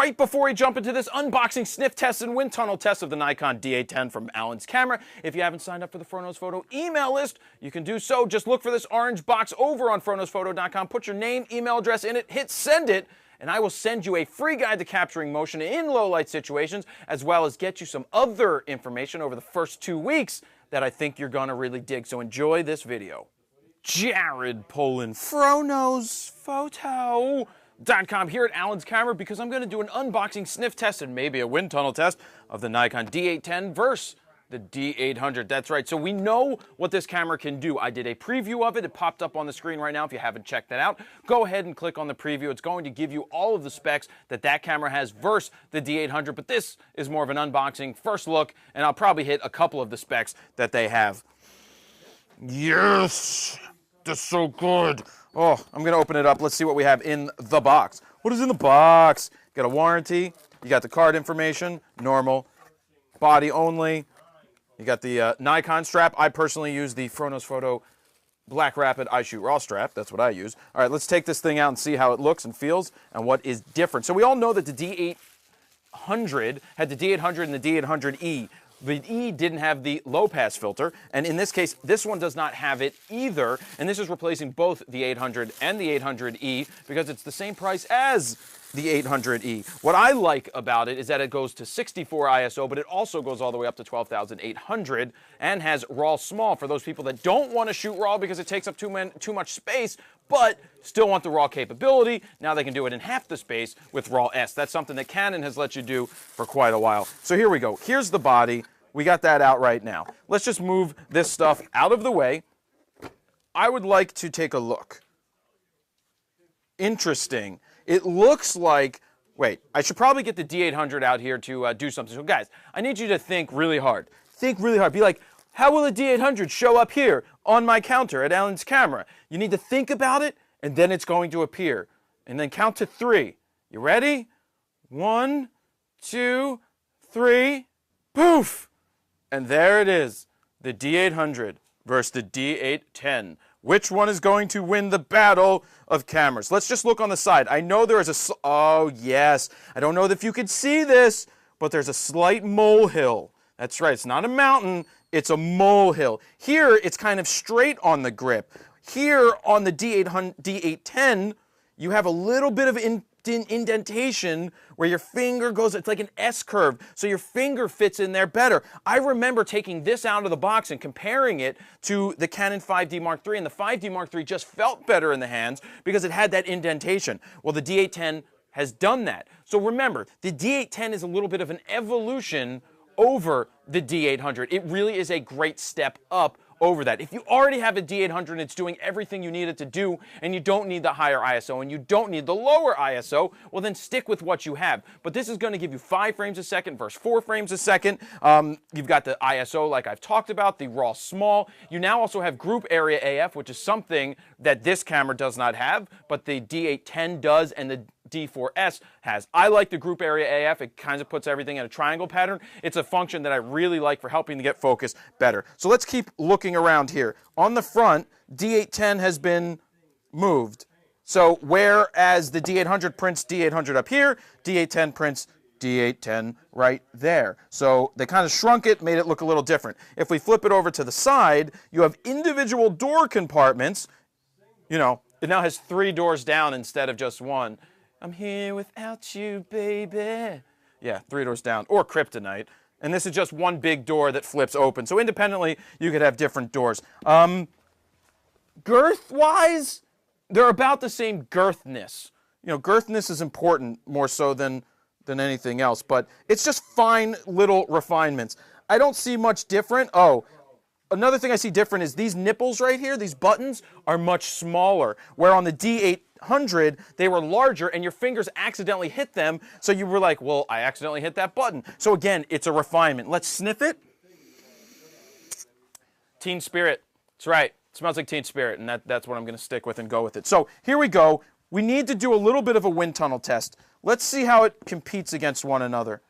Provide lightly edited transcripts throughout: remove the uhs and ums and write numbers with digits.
right before we jump into this unboxing, sniff test, and wind tunnel test of the Nikon D810 from Alan's camera, if you haven't signed up for the Fronos Photo email list, you can do so. Just look for this orange box over on FronosPhoto.com, put your name, email address in it, hit send it, and I will send you a free guide to capturing motion in low-light situations, as well as get you some other information over the first 2 weeks that I think you're going to really dig. So enjoy this video. Jared pulling FronosPhoto.com here at Alan's camera because I'm going to do an unboxing, sniff test, and maybe a wind tunnel test of the Nikon D810 versus the D800. That's right. So we know what this camera can do. I did a preview of it. It popped up on the screen right now. If you haven't checked that out, go ahead and click on the preview. It's going to give you all of the specs that that camera has versus the D800, but this is more of an unboxing, first look, and I'll probably hit a couple of the specs that they have. Yes! That's so good. Oh, I'm going to open it up. Let's see what we have in the box. What is in the box? You got a warranty. You got the card information, normal, body only. You got the Nikon strap. I personally use the Fronos Photo Black Rapid I Shoot Raw strap. That's what I use. All right, let's take this thing out and see how it looks and feels and what is different. So we all know that the D800 had the D800 and the D800E. The E didn't have the low-pass filter, and in this case, this one does not have it either, and this is replacing both the 800 and the 800E because it's the same price as the 800E. What I like about it is that it goes to 64 ISO, but it also goes all the way up to 12,800 and has RAW small for those people that don't want to shoot RAW because it takes up too much space, but still want the RAW capability. Now they can do it in half the space with RAW S. That's something that Canon has let you do for quite a while. So here we go. Here's the body. We got that out right now. Let's just move this stuff out of the way. I would like to take a look. Interesting. It looks like, wait, I should probably get the D800 out here to do something. So guys, I need you to think really hard. Think really hard. Be like, how will a D800 show up here on my counter at Alan's camera? You need to think about it, and then it's going to appear. And then count to 3. You ready? 1, 2, 3. Poof! And there it is, the D800 versus the D810. Which one is going to win the battle of cameras? Let's just look on the side. I know there is a, oh yes, I don't know if you could see this, but there's a slight molehill. That's right, it's not a mountain, it's a molehill. Here, it's kind of straight on the grip. Here on the D810, you have a little bit of indentation where your finger goes, it's like an S curve, so your finger fits in there better. I remember taking this out of the box and comparing it to the Canon 5D Mark III, and the 5D Mark III just felt better in the hands because it had that indentation. Well, the D810 has done that. So remember, the D810 is a little bit of an evolution over the D800. It really is a great step up over that. If you already have a D800 and it's doing everything you need it to do, and you don't need the higher ISO and you don't need the lower ISO, well then stick with what you have. But this is going to give you 5 frames a second versus 4 frames a second. You've got the ISO like I've talked about, the RAW small. You now also have group area AF, which is something that this camera does not have, but the D810 does and the D4S has. I like the group area AF. It kind of puts everything in a triangle pattern. It's a function that I really like for helping to get focus better. So let's keep looking around here. On the front, D810 has been moved. So whereas the D800 prints D800 up here, D810 prints D810 right there. So they kind of shrunk it, made it look a little different. If we flip it over to the side, you have individual door compartments. You know, it now has 3 doors down instead of just 1. I'm here without you, baby. Yeah, 3 doors down, or kryptonite. And this is just one big door that flips open. So independently, you could have different doors. Girth-wise, they're about the same girthness. You know, girthness is important more so than anything else, but it's just fine little refinements. I don't see much different. Oh, another thing I see different is these nipples right here, these buttons, are much smaller, where on the D800, they were larger and your fingers accidentally hit them, so you were like, well, I accidentally hit that button. So again, it's a refinement. Let's sniff it. Teen Spirit. That's right. It smells like Teen Spirit, and that's what I'm going to stick with and go with it. So here we go. We need to do a little bit of a wind tunnel test. Let's see how it competes against one another.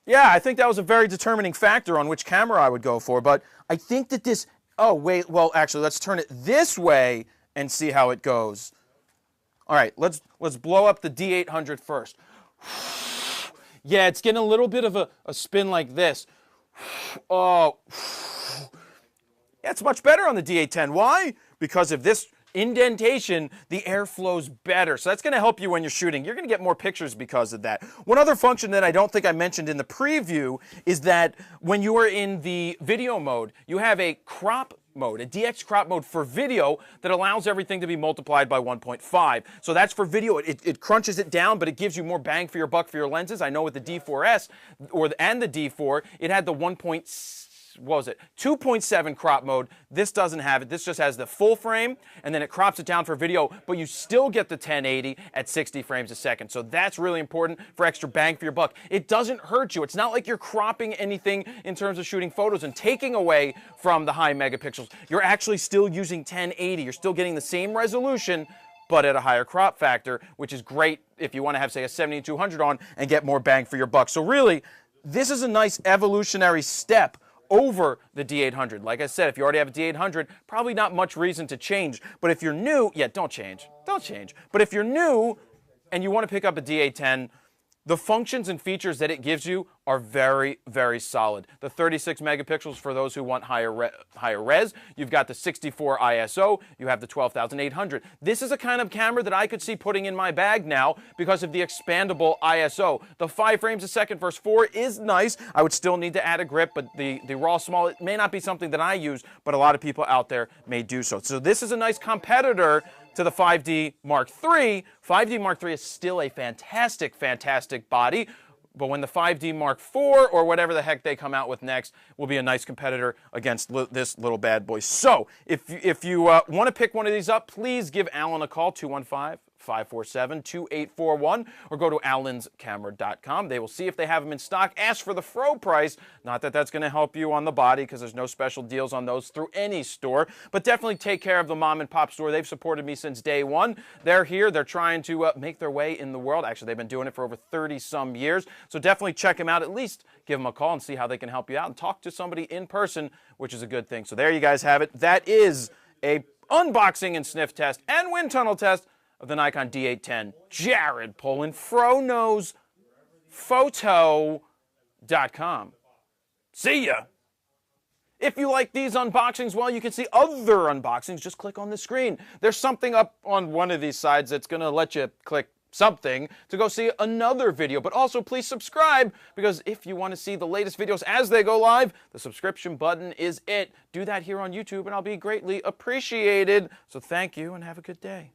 Yeah, I think that was a very determining factor on which camera I would go for, but I think that this Oh, wait, well, actually, let's turn it this way and see how it goes. All right, let's blow up the D800 first. Yeah, it's getting a little bit of a spin like this. Oh, yeah, it's much better on the D810. Why? Because of this indentation, the air flows better. So that's going to help you when you're shooting. You're going to get more pictures because of that. One other function that I don't think I mentioned in the preview is that when you are in the video mode, you have a crop mode, a DX crop mode for video that allows everything to be multiplied by 1.5. So that's for video. It crunches it down, but it gives you more bang for your buck for your lenses. I know with the D4S and the D4, it had the 2.7 crop mode. This doesn't have it. This just has the full frame, and then it crops it down for video, but you still get the 1080 at 60 frames a second. So that's really important for extra bang for your buck. It doesn't hurt you. It's not like you're cropping anything in terms of shooting photos and taking away from the high megapixels. You're actually still using 1080. You're still getting the same resolution, but at a higher crop factor, which is great if you want to have, say, a 7200 on and get more bang for your buck. So really, this is a nice evolutionary step over the D800. Like I said, if you already have a D800, probably not much reason to change. But if you're new, yeah, don't change. Don't change. But if you're new and you want to pick up a D810, the functions and features that it gives you are very, very solid. The 36 megapixels for those who want higher res. You've got the 64 ISO. You have the 12,800. This is a kind of camera that I could see putting in my bag now because of the expandable ISO. The 5 frames a second versus 4 is nice. I would still need to add a grip, but the raw small, it may not be something that I use, but a lot of people out there may do so. So this is a nice competitor to the 5D Mark III. 5D Mark III is still a fantastic, fantastic body, but when the 5D Mark IV, or whatever the heck they come out with next, will be a nice competitor against this little bad boy. So, if you want to pick one of these up, please give Alan a call, 215-547-2841, or go to allenscamera.com. They will see if they have them in stock. Ask for the Fro price. Not that that's going to help you on the body, because there's no special deals on those through any store, but definitely take care of the mom and pop store. They've supported me since day one. They're here. They're trying to make their way in the world. Actually, they've been doing it for over 30-some years. So definitely check them out. At least give them a call and see how they can help you out and talk to somebody in person, which is a good thing. So there you guys have it. That is a unboxing and sniff test and wind tunnel test of the Nikon D810. Jared Polin, FroKnowsPhoto.com. See ya! If you like these unboxings, well, you can see other unboxings. Just click on the screen. There's something up on one of these sides that's going to let you click something to go see another video. But also, please subscribe, because if you want to see the latest videos as they go live, the subscription button is it. Do that here on YouTube, and I'll be greatly appreciated. So thank you, and have a good day.